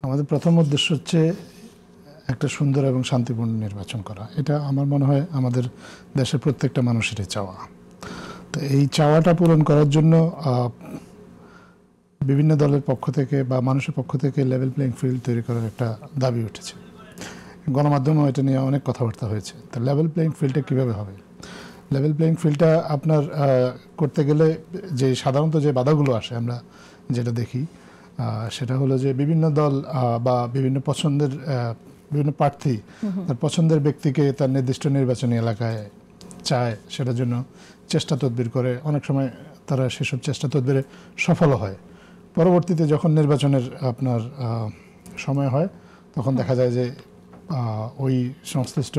আমাদের প্রথম উদ্দেশ্য হচ্ছে একটা সুন্দর এবং শান্তিপূর্ণ নির্বাচন করা। এটা আমার মনে হয় আমাদের দেশের প্রত্যেকটা মানুষেরই চাওয়া। তো এই চাওয়াটা পূরণ করার জন্য বিভিন্ন দলের পক্ষ থেকে বা মানুষের পক্ষ থেকে লেভেল প্লেইং ফিল্ড তৈরি করার একটা দাবি উঠেছে। গণমাধ্যমেও এটা নিয়ে অনেক কথাবার্তা হয়েছে। তো লেভেল প্লেইং ফিল্ডটা কীভাবে হবে? লেভেল প্লেইং ফিল্ডটা আপনার করতে গেলে যে সাধারণত যে বাধাগুলো আসে আমরা যেটা দেখি সেটা হলো যে বিভিন্ন দল বা বিভিন্ন পছন্দের বিভিন্ন প্রার্থী তার পছন্দের ব্যক্তিকে তার নির্দিষ্ট নির্বাচনী এলাকায় চায়, সেটার জন্য চেষ্টা তদবির করে। অনেক সময় তারা সেসব চেষ্টা তদবিরে সফল হয়। পরবর্তীতে যখন নির্বাচনের আপনার সময় হয় তখন দেখা যায় যে ওই সংশ্লিষ্ট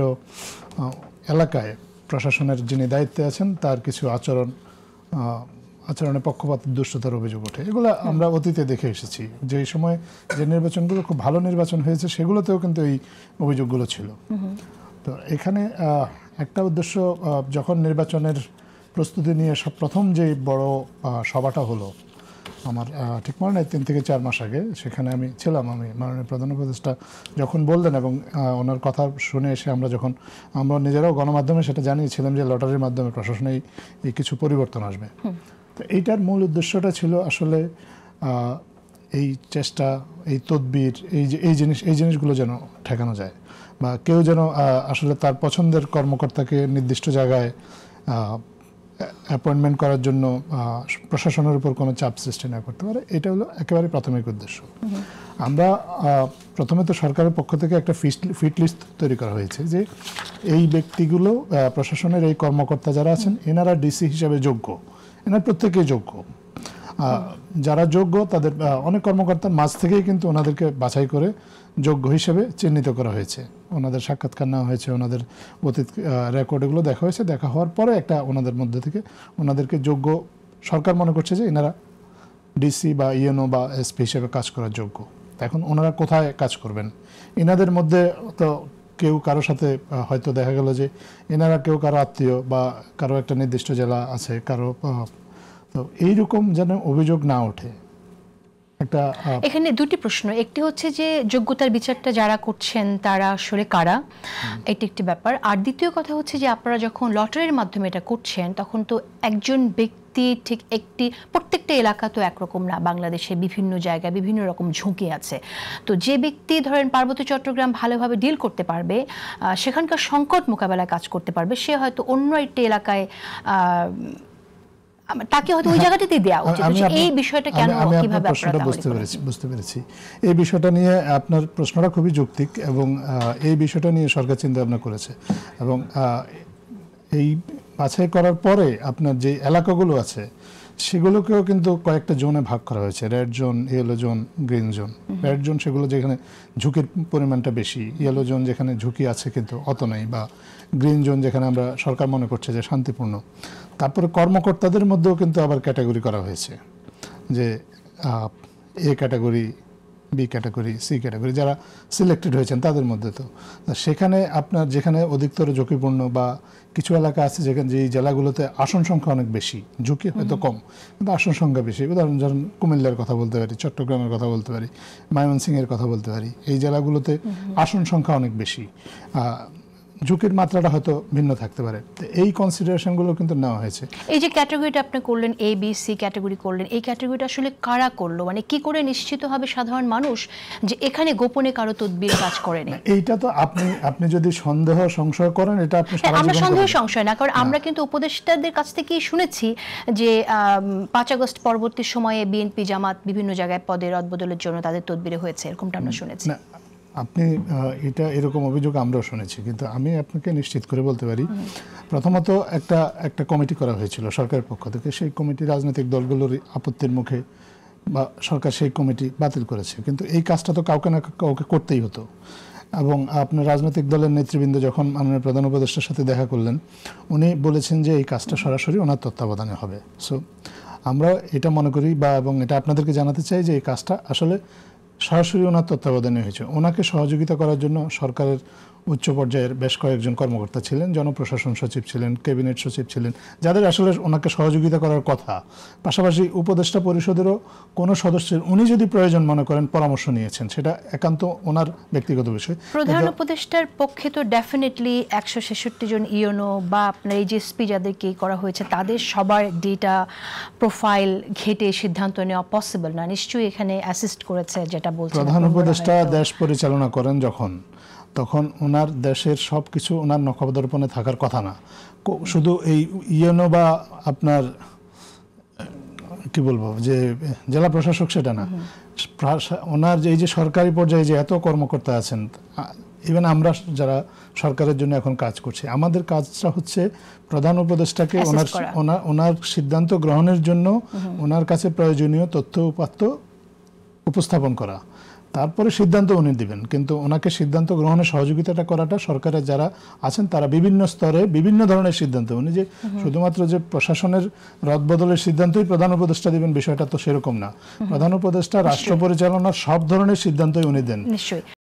এলাকায় প্রশাসনের যিনি দায়িত্বে আছেন তার কিছু আচরণে পক্ষপাত দুষ্টতার অভিযোগ ওঠে। এগুলো আমরা অতীতে দেখে এসেছি। যে সময় যে নির্বাচনগুলো খুব ভালো নির্বাচন হয়েছে সেগুলোতেও কিন্তু এই অভিযোগগুলো ছিল। তো এখানে একটা উদ্দেশ্য, যখন নির্বাচনের প্রস্তুতি নিয়ে প্রথম যে বড় সভাটা হলো আমার ঠিক মনে নেই 3 থেকে 4 মাস আগে, সেখানে আমি ছিলাম। আমি মাননীয় প্রধান উপদেষ্টা যখন বললেন এবং ওনার কথা শুনে এসে আমরা নিজেরাও গণমাধ্যমে সেটা জানিয়েছিলাম যে লটারির মাধ্যমে প্রশাসনে এই কিছু পরিবর্তন আসবে। তো এইটার মূল উদ্দেশ্যটা ছিল আসলে এই চেষ্টা, এই তদবির, এই জিনিসগুলো যেন ঠেকানো যায়, বা কেউ যেন আসলে তার পছন্দের কর্মকর্তাকে নির্দিষ্ট জায়গায় অ্যাপয়েন্টমেন্ট করার জন্য প্রশাসনের উপর কোনো চাপ সৃষ্টি না করতে পারে। এটা হলো একেবারে প্রাথমিক উদ্দেশ্য। আমরা প্রথমে তো সরকারের পক্ষ থেকে একটা ফিট লিস্ট তৈরি করা হয়েছে যে এই ব্যক্তিগুলো, প্রশাসনের এই কর্মকর্তা যারা আছেন এনারা ডিসি হিসাবে যোগ্য, এনার প্রত্যেকেই যোগ্য। যারা যোগ্য তাদের অনেক কর্মকর্তার মাঝ থেকেই কিন্তু ওনাদেরকে বাছাই করে যোগ্য হিসেবে চিহ্নিত করা হয়েছে। ওনাদের সাক্ষাৎকার নেওয়া হয়েছে, ওনাদের অতীত রেকর্ড এগুলো দেখা হয়েছে। দেখা হওয়ার পরে একটা ওনাদের মধ্যে থেকে ওনাদেরকে যোগ্য সরকার মনে করছে যে এনারা ডিসি বা ইএনও বা এসপি হিসেবে কাজ করার যোগ্য। এখন ওনারা কোথায় কাজ করবেন? এনাদের মধ্যে তো কেউ কারোর সাথে হয়তো দেখা গেল যে এনারা কেউ কারো আত্মীয় বা কারো একটা নির্দিষ্ট জেলা আছে কারো, তো এইরকম যেন অভিযোগ না ওঠে। এখানে দুটি প্রশ্ন। একটি হচ্ছে যে যোগ্যতার বিচারটা যারা করছেন তারা আসলে কারা, এটি একটি ব্যাপার। আর দ্বিতীয় কথা হচ্ছে যে আপনারা যখন লটারির মাধ্যমে এটা করছেন তখন তো একজন ব্যক্তি ঠিক প্রত্যেকটা এলাকা তো একরকম না, বাংলাদেশে বিভিন্ন জায়গায় বিভিন্ন রকম ঝুঁকি আছে। তো যে ব্যক্তি ধরেন পার্বত্য চট্টগ্রাম ভালোভাবে ডিল করতে পারবে, সেখানকার সংকট মোকাবেলায় কাজ করতে পারবে, সে হয়তো অন্য একটি এলাকায় তাকে হয়তো ওই জায়গাটাতেই দেওয়া উচিত। এই বিষয়টা কেন, কিভাবে আপনারা বুঝতে পেরেছি। এই বিষয়টা নিয়ে আপনার প্রশ্নটা খুবই যৌক্তিক এবং এই বিষয়টা নিয়ে সরকার চিন্তা ভাবনা করেছে এবং এই বাছাই করার পরে আপনার যে এলাকাগুলো আছে সেগুলোকেও কিন্তু কয়েকটা জোনে ভাগ করা হয়েছে। Red zone, yellow zone, green zone. Red zone সেগুলো যেখানে ঝুঁকির পরিমাণটা বেশি, ইয়েলো জোন যেখানে ঝুঁকি আছে কিন্তু অত নাই, বা গ্রিন জোন যেখানে আমরা সরকার মনে করছে যে শান্তিপূর্ণ। তারপরে কর্মকর্তাদের মধ্যেও কিন্তু আবার ক্যাটাগরি করা হয়েছে যে A category, B category, C category, যারা সিলেক্টেড হয়েছেন তাদের মধ্যে। তো সেখানে আপনার যেখানে অধিকতর ঝুঁকিপূর্ণ বা কিছু এলাকা আছে যেখানে যেই জেলাগুলোতে আসন সংখ্যা অনেক বেশি, ঝুঁকি হয়তো কম কিন্তু আসন সংখ্যা বেশি, উদাহরণ যেমন কুমিল্লার কথা বলতে পারি, চট্টগ্রামের কথা বলতে পারি, ময়মনসিংহের কথা বলতে পারি, এই জেলাগুলোতে আসন সংখ্যা অনেক বেশি, ঝুঁকির মাত্রাটা হয়তো ভিন্ন থাকতে পারে। এই কনসিডারেশনগুলো কিন্তু নেওয়া হয়েছে। এই যে ক্যাটাগরিটা আপনি করলেন, এ বি সি ক্যাটাগরি করলেন, এই ক্যাটাগরিটা আসলে কারা করলো? মানে কি করে নিশ্চিত হবে সাধারণ মানুষ যে এখানে গোপনে কারো তদবির কাজ করেনি? এইটা তো আপনি যদি সন্দেহ সংশয় করেন, এটা আপনি আমরা সন্দেহ সংশয় না, কারণ আমরা কিন্তু উপদেষ্টাদের কাছ থেকেই শুনেছি যে 5 আগস্ট পরবর্তী সময়ে বিএনপি জামাত বিভিন্ন জায়গায় পদের রদবদলের জন্য তাদের তদবিরে হয়েছে, এরকমটা আমরা শুনেছি। আপনি এটা এরকম অভিযোগ আমরাও শুনেছি, কিন্তু আমি আপনাকে নিশ্চিত করে বলতে পারি প্রথমত একটা কমিটি করা হয়েছিল সরকারের পক্ষ থেকে। সেই কমিটি রাজনৈতিক দলগুলোর আপত্তির মুখে বা সরকার সেই কমিটি বাতিল করেছে, কিন্তু এই কাজটা তো কাউকে না কাউকে করতেই হতো। এবং আপনার রাজনৈতিক দলের নেতৃবৃন্দ যখন মাননীয় প্রধান উপদেষ্টার সাথে দেখা করলেন, উনি বলেছেন যে এই কাজটা সরাসরি ওনার তত্ত্বাবধানে হবে। সো আমরা এটা মনে করি এবং এটা আপনাদেরকে জানাতে চাই যে এই কাজটা আসলে সরাসরি ওনার তত্ত্বাবধানে হয়েছে। ওনাকে সহযোগিতা করার জন্য সরকারের উচ্চ পর্যায়ের বেশ কয়েকজন কর্মকর্তা ছিলেন, জনপ্রশাসন সচিব ছিলেন, ক্যাবিনেট সচিব ছিলেন, যাদের আসলে ওনাকে সহযোগিতা করার কথা। পাশাপাশি উপদেষ্টা পরিষদেরও কোনো সদস্যের উনি যদি প্রয়োজন মনে করেন পরামর্শ নিয়েছেন, সেটা একান্ত ওনার ব্যক্তিগত বিষয়। প্রধান উপদেষ্টার পক্ষে তো ডেফিনেটলি 166 জন ইউনো বা আপনার এই যে এসপি যাদেরকে করা হয়েছে তাদের সবার ডেটা প্রোফাইল ঘেটে সিদ্ধান্ত নেওয়া পসিবল না, নিশ্চয়ই এখানে অ্যাসিস্ট করেছে যেটা বলছেন। প্রধান উপদেষ্টা দেশ পরিচালনা করেন যখন, তখন ওনার দেশের সব কিছু ওনার নখদর্পণে থাকার কথা না। শুধু এই ইউনো বা আপনার কি বলবো যে জেলা প্রশাসক সেটা না, ওনার এই যে সরকারি পর্যায়ে যে এত কর্মকর্তা আছেন, ইভেন আমরা যারা সরকারের জন্য এখন কাজ করছি, আমাদের কাজটা হচ্ছে প্রধান উপদেষ্টাকে ওনার সিদ্ধান্ত গ্রহণের জন্য ওনার কাছে প্রয়োজনীয় তথ্য উপাত্ত উপস্থাপন করা, তারপরে সিদ্ধান্ত উনি দিবেন। কিন্তু ওনাকে সিদ্ধান্ত গ্রহণে সহযোগিতাটা করাটা সরকারের যারা আছেন তারা বিভিন্ন স্তরে বিভিন্ন ধরনের সিদ্ধান্ত, উনি যে শুধুমাত্র যে প্রশাসনের রদবদলের সিদ্ধান্তই প্রধান উপদেষ্টা দিবেন বিষয়টা তো সেরকম না। প্রধান উপদেষ্টা রাষ্ট্র পরিচালনার সব ধরনের সিদ্ধান্তই উনি দেন। নিশ্চয়ই।